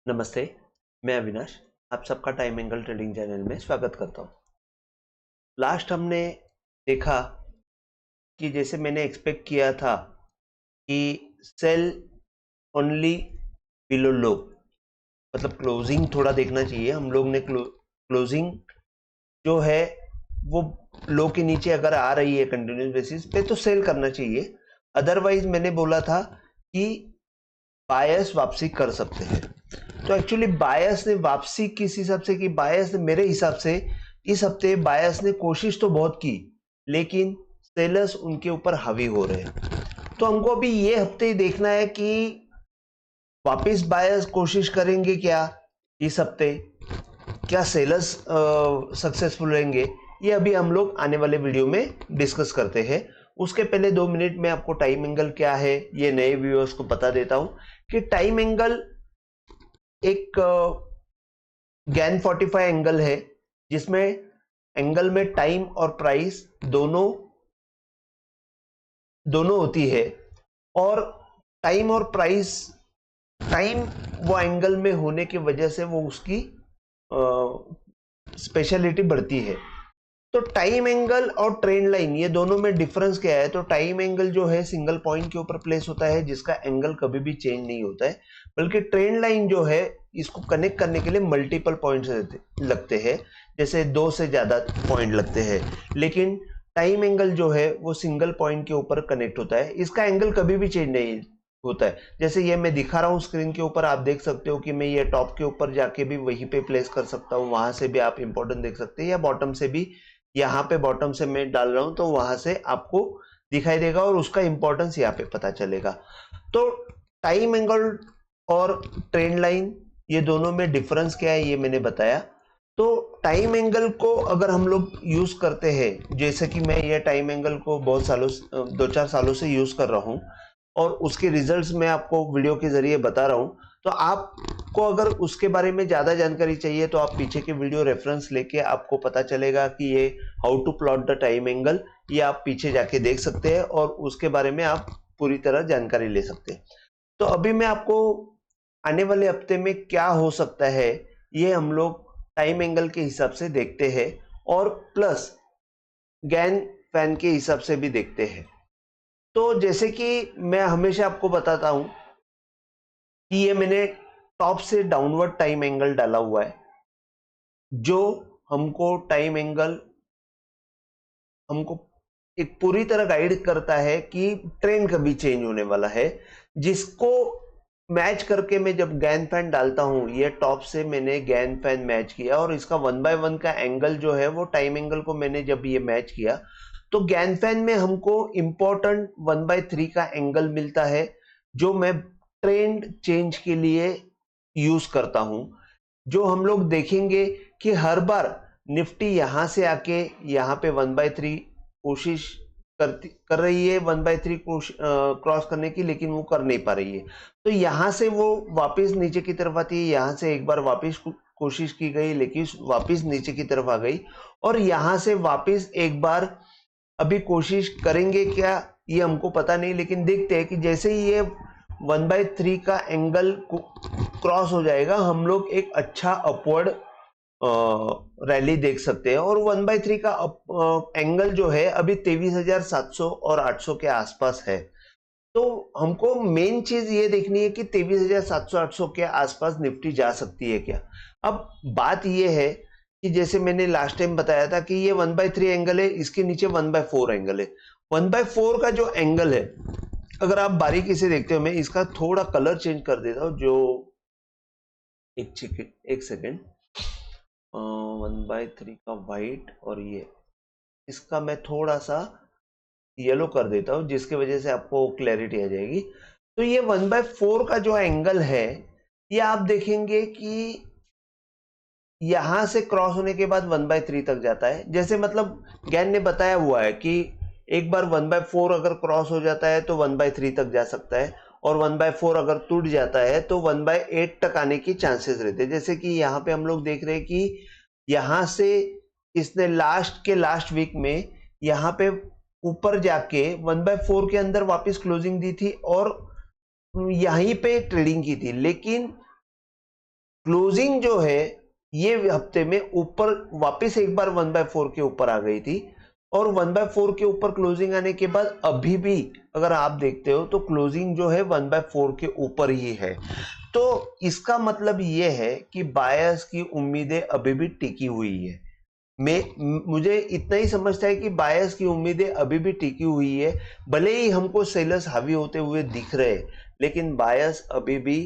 नमस्ते, मैं अविनाश। आप सबका टाइम एंगल ट्रेडिंग चैनल में स्वागत करता हूँ। लास्ट हमने देखा कि जैसे मैंने एक्सपेक्ट किया था कि सेल ओनली बिलो लो, मतलब क्लोजिंग थोड़ा देखना चाहिए। हम लोग ने क्लोजिंग जो है वो लो के नीचे अगर आ रही है कंटिन्यूस बेसिस पे तो सेल करना चाहिए। अदरवाइज मैंने बोला था कि बायर्स वापसी कर सकते हैं। तो एक्चुअली बायर्स ने वापसी किस हिसाब से की? बायर्स ने मेरे हिसाब से इस हफ्ते बायर्स ने कोशिश तो बहुत की, लेकिन सेलर्स उनके ऊपर हावी हो रहे हैं। तो हमको अभी ये हफ्ते ही देखना है कि वापस बायर्स कोशिश करेंगे क्या इस हफ्ते, क्या सेलर्स सक्सेसफुल रहेंगे, ये अभी हम लोग आने वाले वीडियो में डिस्कस करते हैं। उसके पहले 2 मिनट में आपको टाइम एंगल क्या है ये नए व्यूअर्स को बता देता हूं कि टाइम एंगल एक गैन 45 एंगल है, जिसमें एंगल में टाइम और प्राइस दोनों होती है। और टाइम और प्राइस, टाइम वो एंगल में होने की वजह से वो उसकी स्पेशलिटी बढ़ती है। तो टाइम एंगल और ट्रेंड लाइन ये दोनों में डिफरेंस क्या है? तो टाइम एंगल जो है सिंगल पॉइंट के ऊपर प्लेस होता है, जिसका एंगल कभी भी चेंज नहीं होता है, बल्कि ट्रेंड लाइन जो है इसको कनेक्ट करने के लिए मल्टीपल पॉइंट्स लगते हैं, जैसे 2 से ज्यादा पॉइंट लगते हैं। लेकिन टाइम एंगल जो है वो सिंगल पॉइंट के ऊपर कनेक्ट होता है, इसका एंगल कभी भी चेंज नहीं होता है। जैसे ये मैं दिखा रहा हूँ स्क्रीन के ऊपर, आप देख सकते हो कि मैं ये टॉप के ऊपर जाके भी वहीं पे प्लेस कर सकता हूँ, वहां से भी आप इंपॉर्टेंट देख सकते हैं, या बॉटम से भी, यहाँ पे बॉटम से मैं डाल रहा हूं तो वहां से आपको दिखाई देगा और उसका इंपॉर्टेंस यहाँ पे पता चलेगा। तो टाइम एंगल और ट्रेंड लाइन ये दोनों में डिफरेंस क्या है ये मैंने बताया। तो टाइम एंगल को अगर हम लोग यूज करते हैं, जैसे कि मैं ये टाइम एंगल को बहुत सालों 2-4 सालों से यूज कर रहा हूं और उसके रिजल्ट्स मैं आपको वीडियो के जरिए बता रहा हूं, तो आपको अगर उसके बारे में ज्यादा जानकारी चाहिए तो आप पीछे के वीडियो रेफरेंस लेके आपको पता चलेगा कि ये how to plot the time angle, ये आप पीछे जाके देख सकते हैं और उसके बारे में आप पूरी तरह जानकारी ले सकते हैं। तो अभी मैं आपको आने वाले हफ्ते में क्या हो सकता है ये हम लोग टाइम एंगल के हिसाब से देखते हैं और प्लस गैन फैन के हिसाब से भी देखते हैं। तो जैसे कि मैं हमेशा आपको बताता हूं कि ये मैंने टॉप से डाउनवर्ड टाइम एंगल डाला हुआ है, जो हमको टाइम एंगल हमको एक पूरी तरह गाइड करता है कि ट्रेंड कभी चेंज होने वाला है, जिसको मैच करके मैं जब गैन फैन डालता हूं, ये टॉप से मैंने गैन फैन मैच किया और इसका 1/1 का एंगल जो है वो टाइम एंगल को मैंने जब ये मैच किया तो गैन फैन में हमको इंपॉर्टेंट 1/3 का एंगल मिलता है, जो मैं ट्रेंड चेंज के लिए यूज करता हूं। जो हम लोग देखेंगे कि हर बार निफ्टी यहां से आके यहाँ पे 1/3 कोशिश कर रही है 1/3 क्रॉस करने की, लेकिन वो कर नहीं पा रही है। तो यहां से वो वापस नीचे की तरफ आती है, यहां से एक बार वापस कोशिश की गई लेकिन वापस नीचे की तरफ आ गई, और यहां से वापस एक बार अभी कोशिश करेंगे क्या ये हमको पता नहीं, लेकिन देखते हैं कि जैसे ही ये 1/3 का एंगल क्रॉस हो जाएगा हम लोग एक अच्छा अपवर्ड रैली देख सकते हैं। और 1/3 का एंगल जो है अभी 23,700 और 800 के आसपास है। तो हमको मेन चीज ये देखनी है कि 23,700-800 के आसपास निफ्टी जा सकती है क्या। अब बात ये है कि जैसे मैंने लास्ट टाइम बताया था कि ये 1/3 एंगल है, इसके नीचे 1/4 एंगल है। 1/4 का जो एंगल है अगर आप बारीकी से देखते हो, मैं इसका थोड़ा कलर चेंज कर देता हूं, जो एक सेकेंड 1/3 का व्हाइट और ये इसका मैं थोड़ा सा येलो कर देता हूं, जिसकी वजह से आपको क्लैरिटी आ जाएगी। तो ये 1/4 का जो एंगल है ये आप देखेंगे कि यहां से क्रॉस होने के बाद 1/3 तक जाता है। जैसे मतलब ज्ञान ने बताया हुआ है कि एक बार 1/4 अगर क्रॉस हो जाता है तो 1/3 तक जा सकता है, और 1/4 अगर टूट जाता है तो 1/8 तक आने की चांसेस रहते हैं। जैसे कि यहाँ पे हम लोग देख रहे हैं कि यहां से इसने लास्ट वीक में यहाँ पे ऊपर जाके 1/4 के अंदर वापस क्लोजिंग दी थी और यहीं पे ट्रेडिंग की थी, लेकिन क्लोजिंग जो है ये हफ्ते में ऊपर वापस एक बार 1/4 के ऊपर आ गई थी, और 1/4 के ऊपर क्लोजिंग आने के बाद अभी भी अगर आप देखते हो तो क्लोजिंग जो है 1/4 के ऊपर ही है। तो इसका मतलब ये है कि बायर्स की उम्मीदें अभी भी टिकी हुई है। मुझे इतना ही समझता है कि बायर्स की उम्मीदें अभी भी टिकी हुई है। भले ही हमको सेलर्स हावी होते हुए दिख रहे हैं, लेकिन बायर्स अभी भी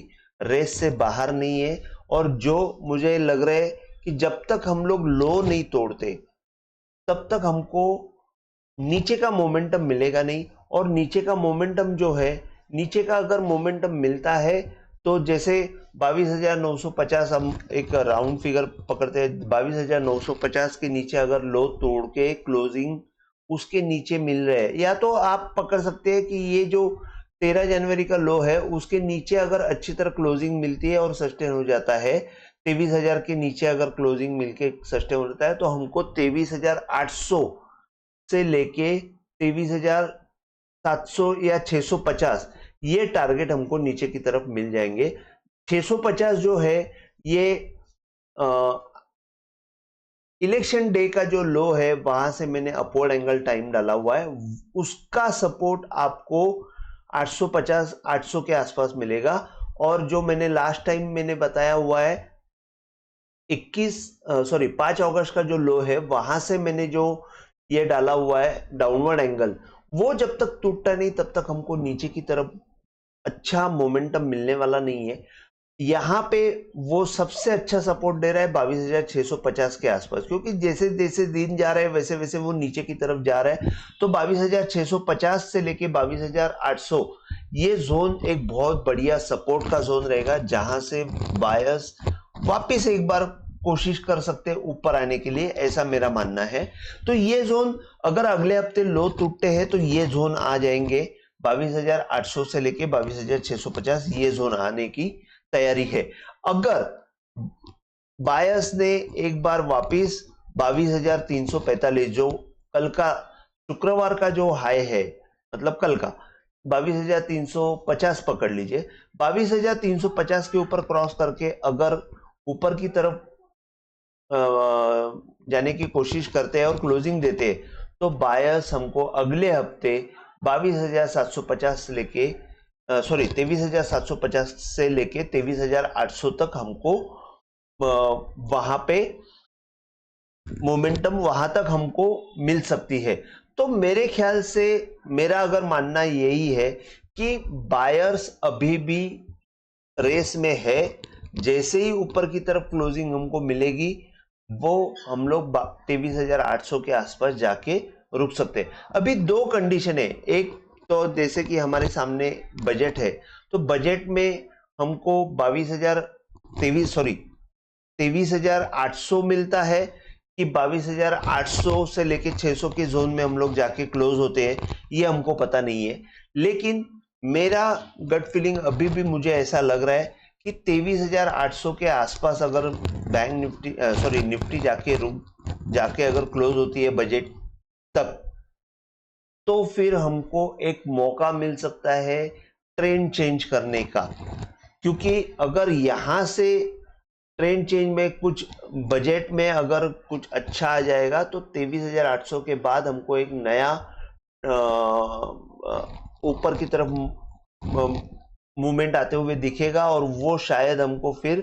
रेस से बाहर नहीं है। और जो मुझे लग रहा है कि जब तक हम लोग लो नहीं तोड़ते तब तक हमको नीचे का मोमेंटम मिलेगा नहीं। और नीचे का मोमेंटम जो है, नीचे का अगर मोमेंटम मिलता है तो जैसे 22,950 हम एक राउंड फिगर पकड़ते हैं, 22,950 के नीचे अगर लो तोड़ के क्लोजिंग उसके नीचे मिल रहे हैं, या तो आप पकड़ सकते हैं कि ये जो 13 जनवरी का लो है उसके नीचे अगर अच्छी तरह क्लोजिंग मिलती है और सस्टेन हो जाता है, 23,000 के नीचे अगर क्लोजिंग मिलके सस्टेन हो जाता है, तो हमको 23,800 से लेके 23,700 या 650 ये टारगेट हमको नीचे की तरफ मिल जाएंगे। 650 जो है ये इलेक्शन डे का जो लो है वहां से मैंने अपवर्ड एंगल टाइम डाला हुआ है, उसका सपोर्ट आपको 850 800 के आसपास मिलेगा। और जो मैंने लास्ट टाइम मैंने बताया हुआ है 5 अगस्त का जो लो है वहां से मैंने जो ये डाला हुआ है डाउनवर्ड एंगल, वो जब तक टूटता नहीं तब तक हमको नीचे की तरफ अच्छा मोमेंटम मिलने वाला नहीं है। यहाँ पे वो सबसे अच्छा सपोर्ट दे रहा है 22,650 के आसपास, क्योंकि जैसे जैसे दिन जा रहे हैं वैसे वैसे वो नीचे की तरफ जा रहा है। तो 22,650 से लेके 22,800 ये जोन एक बहुत बढ़िया सपोर्ट का जोन रहेगा, जहां से बायर्स वापस एक बार कोशिश कर सकते हैं ऊपर आने के लिए, ऐसा मेरा मानना है। तो ये जोन अगर अगले हफ्ते लो टूटते हैं तो ये जोन आ जाएंगे 22,800 से लेके 22,650, ये जोन आने की तैयारी है। अगर बायर्स ने एक बार वापिस 22,345 जो कल का शुक्रवार का जो हाई है, मतलब कल का 22,350 पकड़ लीजिए, 22,350 के ऊपर क्रॉस करके अगर ऊपर की तरफ जाने की कोशिश करते हैं और क्लोजिंग देते हैं, तो बायर्स हमको अगले हफ्ते 22,750 से लेके 23,750 से लेके 23,800 तक हमको वहां पे मोमेंटम वहां तक हमको मिल सकती है। तो मेरे ख्याल से मेरा अगर मानना यही है कि बायर्स अभी भी रेस में है। जैसे ही ऊपर की तरफ क्लोजिंग हमको मिलेगी वो हम लोग 23,800 के आसपास जाके रुक सकते हैं। अभी दो कंडीशन है, एक तो जैसे कि हमारे सामने बजट है, तो बजट में हमको 23,800 मिलता है कि 22,800 से लेके 600 के जोन में हम लोग जाके क्लोज होते हैं, ये हमको पता नहीं है। लेकिन मेरा गट फीलिंग अभी भी मुझे ऐसा लग रहा है कि 23,800 के आसपास अगर निफ्टी जाके अगर क्लोज होती है बजट तक, तो फिर हमको एक मौका मिल सकता है ट्रेंड चेंज करने का। क्योंकि अगर यहां से ट्रेंड चेंज में कुछ बजट में अगर कुछ अच्छा आ जाएगा तो 23,800 के बाद हमको एक नया ऊपर की तरफ मूवमेंट आते हुए दिखेगा, और वो शायद हमको फिर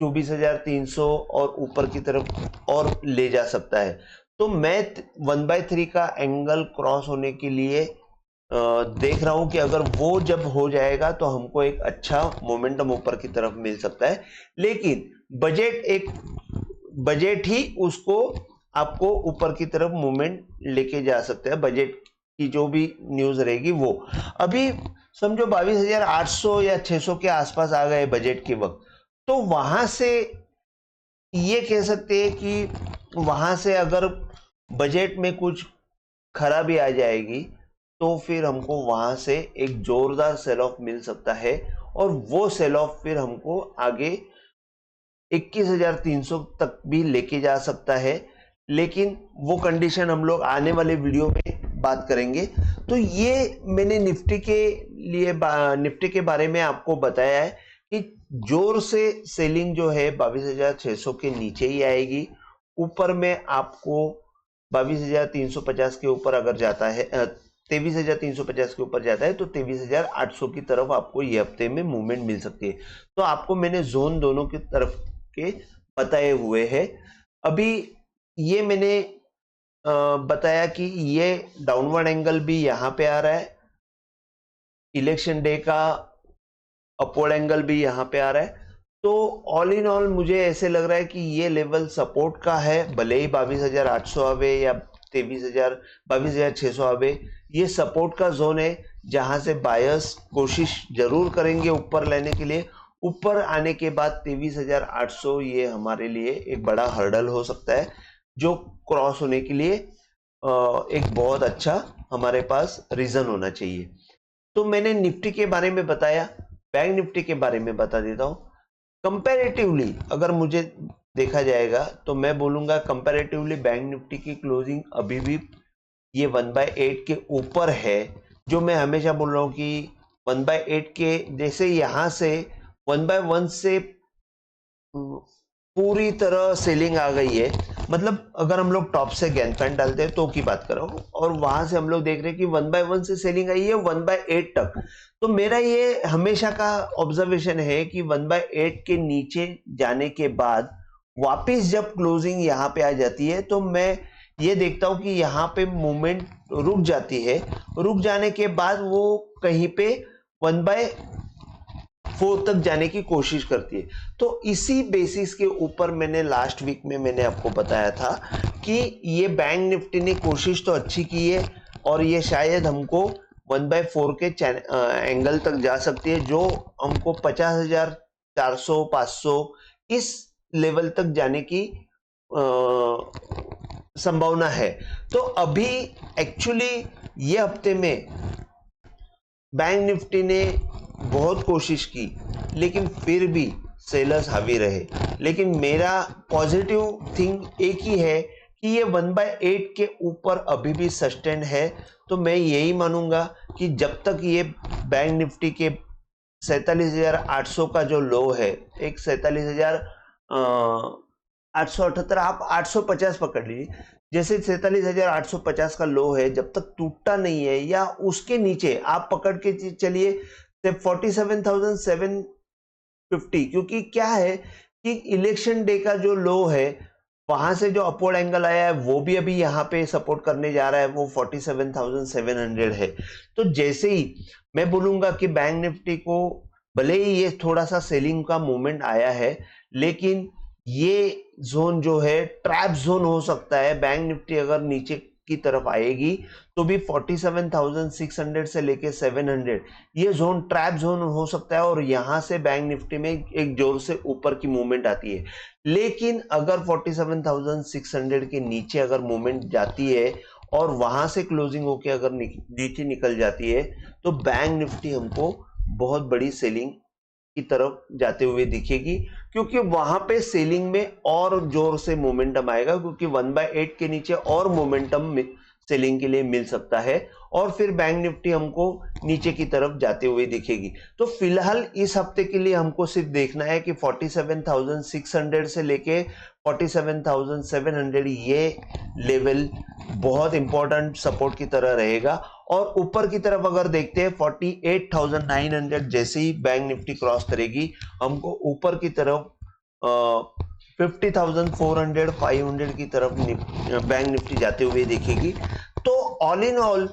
24,300 और ऊपर की तरफ और ले जा सकता है। तो मैं 1/3 का एंगल क्रॉस होने के लिए देख रहा हूं कि अगर वो जब हो जाएगा तो हमको एक अच्छा मोमेंटम ऊपर की तरफ मिल सकता है। लेकिन बजट ही उसको आपको ऊपर की तरफ मूवमेंट लेके जा सकता है। बजट की जो भी न्यूज रहेगी वो अभी समझो 22,800 या 600 के आसपास आ गए बजट के वक्त, तो वहां से ये कह सकते हैं कि वहां से अगर बजट में कुछ खराबी आ जाएगी तो फिर हमको वहां से एक जोरदार सेल ऑफ मिल सकता है, और वो सेल ऑफ फिर हमको आगे 21,300 तक भी लेके जा सकता है। लेकिन वो कंडीशन हम लोग आने वाले वीडियो में बात करेंगे। तो ये मैंने निफ्टी के बारे में आपको बताया है कि जोर से सेलिंग जो है 22,600 के नीचे ही आएगी। ऊपर में आपको 22,350 के ऊपर अगर जाता है 23,350 के ऊपर जाता है तो 23,800 की तरफ आपको ये हफ्ते में मूवमेंट मिल सकती है। तो आपको मैंने जोन दोनों की तरफ के बताए हुए हैं। अभी ये मैंने बताया कि ये डाउनवर्ड एंगल भी यहाँ पे आ रहा है, इलेक्शन डे का अपवर्ड एंगल भी यहाँ पे आ रहा है। तो ऑल इन ऑल मुझे ऐसे लग रहा है कि ये लेवल सपोर्ट का है, भले ही 22,800 आवे या 22,600 आवे, ये सपोर्ट का जोन है जहां से बायर्स कोशिश जरूर करेंगे ऊपर लेने के लिए। ऊपर आने के बाद 23,800 ये हमारे लिए एक बड़ा हर्डल हो सकता है, जो क्रॉस होने के लिए एक बहुत अच्छा हमारे पास रीजन होना चाहिए। तो मैंने निफ्टी के बारे में बताया, बैंक निफ्टी के बारे में बता देता हूं। कंपैरेटिवली अगर मुझे देखा जाएगा तो मैं बोलूंगा कंपैरेटिवली बैंक निफ्टी की क्लोजिंग अभी भी ये 1/8 के ऊपर है। जो मैं हमेशा बोल रहा हूं कि 1/8 के जैसे यहां से 1/1 से पूरी तरह सेलिंग आ गई है, मतलब अगर हम लोग टॉप से गेंद पैन डालते हैं तो की बात कर रहा हूं, और वहां से हम लोग देख रहे हैं कि 1/1 से सेलिंग आई है 1/8 तक। तो मेरा ये हमेशा का ऑब्जर्वेशन है कि 1/8 के नीचे जाने के बाद वापिस जब क्लोजिंग यहाँ पे आ जाती है तो मैं ये देखता हूं कि यहाँ पे मूवमेंट रुक जाती है। रुक जाने के बाद वो कहीं पे 1/4 तक जाने की कोशिश करती है। तो इसी बेसिस के ऊपर मैंने लास्ट वीक में मैंने आपको बताया था कि ये बैंक निफ्टी ने कोशिश तो अच्छी की है और ये शायद हमको 1/4 के एंगल तक जा सकती है, जो हमको 50,400 500 इस लेवल तक जाने की संभावना है। तो अभी एक्चुअली ये हफ्ते में बैंक निफ्टी ने बहुत कोशिश की लेकिन फिर भी सेलर्स हावी रहे। लेकिन मेरा पॉजिटिव थिंग एक ही है कि ये 1/8 के ऊपर अभी भी सस्टेन है। तो मैं यही मानूंगा कि जब तक ये बैंक निफ्टी के 47,800 का जो लो है, एक 47,878, आप 850 पकड़ लीजिए, जैसे 47,850 का लो है, जब तक टूटता नहीं है या उसके नीचे आप पकड़ के चलिए 47,750, क्योंकि क्या है कि इलेक्शन डे का जो लो है वहां से जो अपवर्ड एंगल आया है वो भी अभी यहाँ पे सपोर्ट करने जा रहा है, वो 47,700 है। तो जैसे ही मैं बोलूंगा कि बैंक निफ्टी को भले ही ये थोड़ा सा सेलिंग का मूवमेंट आया है, लेकिन ये जोन जो है ट्रैप जोन हो सकता है। बैंक निफ्टी अगर नीचे की तरफ आएगी तो भी 47,600 से लेके 700 ये जोन ट्रैप जोन हो सकता है, और यहां से बैंक निफ्टी में एक जोर से ऊपर की मूवमेंट आती है। लेकिन अगर 47,600 के नीचे अगर मूवमेंट जाती है और वहां से क्लोजिंग होके अगर नीचे निकल जाती है तो बैंक निफ्टी हमको बहुत बड़ी सेलिंग की तरफ जाते हुए दिखेगी, क्योंकि वहां पे सेलिंग में और जोर से मोमेंटम आएगा, क्योंकि 1/8 के नीचे और मोमेंटम सेलिंग के लिए मिल सकता है और फिर बैंक निफ्टी हमको नीचे की तरफ जाते हुए दिखेगी। तो फिलहाल इस हफ्ते के लिए हमको सिर्फ देखना है कि 47,600 से लेके 47,700 ये लेवल बहुत इंपॉर्टेंट सपोर्ट की तरह रहेगा। और ऊपर की तरफ अगर देखते हैं 48,900 जैसे ही बैंक निफ्टी क्रॉस करेगी हमको ऊपर की तरफ 50,400 500 की तरफ बैंक निफ्टी जाते हुए दिखेगी। तो ऑल इन ऑल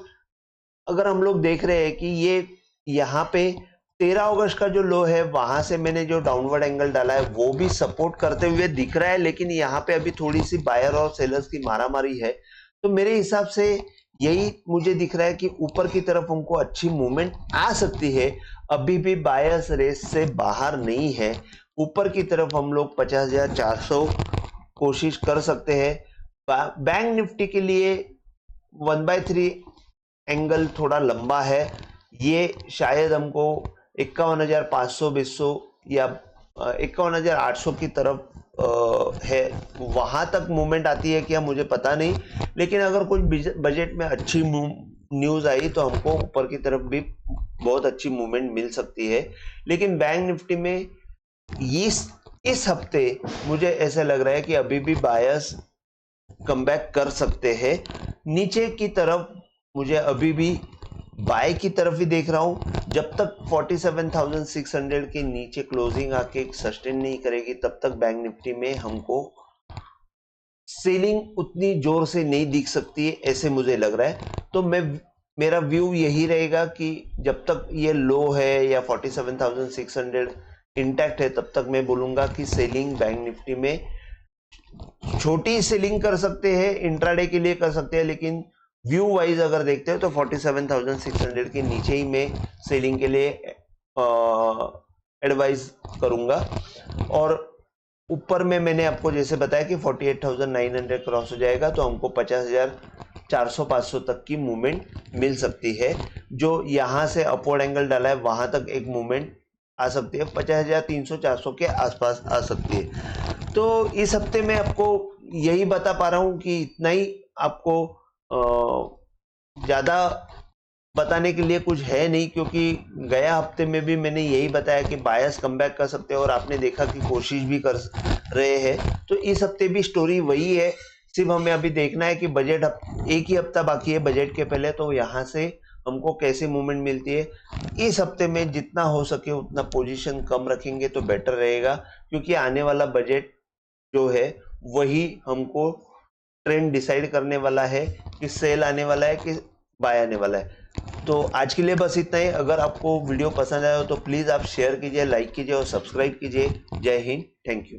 अगर हम लोग देख रहे हैं कि ये यहाँ पे 13 अगस्त का जो लो है वहां से मैंने जो डाउनवर्ड एंगल डाला है वो भी सपोर्ट करते हुए दिख रहा है, लेकिन यहाँ पे अभी थोड़ी सी बायर और सेलर्स की मारामारी है। तो मेरे हिसाब से यही मुझे दिख रहा है कि ऊपर की तरफ हमको अच्छी मूवमेंट आ सकती है। अभी भी बायर्स रेस से बाहर नहीं है, ऊपर की तरफ हम लोग 50,400 कोशिश कर सकते हैं। बैंक निफ्टी के लिए 1/3 एंगल थोड़ा लंबा है, ये शायद हमको 51,500 या 51,800 की तरफ है, वहां तक मूवमेंट आती है क्या मुझे पता नहीं, लेकिन अगर कुछ बजट में अच्छी न्यूज आई तो हमको ऊपर की तरफ भी बहुत अच्छी मूवमेंट मिल सकती है। लेकिन बैंक निफ्टी में इस हफ्ते मुझे ऐसा लग रहा है कि अभी भी बायर्स कमबैक कर सकते हैं। नीचे की तरफ मुझे अभी भी बाय की तरफ ही देख रहा हूं। जब तक 47,600 के नीचे क्लोजिंग आके सस्टेन नहीं करेगी तब तक बैंक निफ्टी में हमको सेलिंग उतनी जोर से नहीं दिख सकती है, ऐसे मुझे लग रहा है। तो मेरा व्यू यही रहेगा कि जब तक ये लो है या 47,600 इंटैक्ट है तब तक मैं बोलूंगा कि सेलिंग बैंक निफ्टी में छोटी सेलिंग कर सकते हैं, इंट्राडे के लिए कर सकते हैं, लेकिन व्यू वाइज अगर देखते हैं तो 47,600 के नीचे ही मैं सेलिंग के लिए एडवाइज करूंगा। और ऊपर में मैंने आपको जैसे बताया कि 48,900 क्रॉस हो जाएगा तो हमको 50,400-500 तक की मूवमेंट मिल सकती है। जो यहाँ से अपवर्ड एंगल डाला है वहां तक एक मूवमेंट आ सकती है, 50,300-400 के आसपास आ सकती है। तो इस हफ्ते में आपको यही बता पा रहा हूं कि इतना ही, आपको ज्यादा बताने के लिए कुछ है नहीं, क्योंकि गया हफ्ते में भी मैंने यही बताया कि बायर्स कमबैक कर सकते हैं और आपने देखा कि कोशिश भी कर रहे हैं। तो इस हफ्ते भी स्टोरी वही है, सिर्फ हमें अभी देखना है कि बजट एक ही हफ्ता बाकी है बजट के पहले, तो यहाँ से हमको कैसे मूवमेंट मिलती है। इस हफ्ते में जितना हो सके उतना पोजीशन कम रखेंगे तो बेटर रहेगा, क्योंकि आने वाला बजट जो है वही हमको ट्रेंड डिसाइड करने वाला है कि सेल आने वाला है कि बाय आने वाला है। तो आज के लिए बस इतना ही। अगर आपको वीडियो पसंद आया हो तो प्लीज़ आप शेयर कीजिए, लाइक कीजिए और सब्सक्राइब कीजिए। जय हिंद, थैंक यू।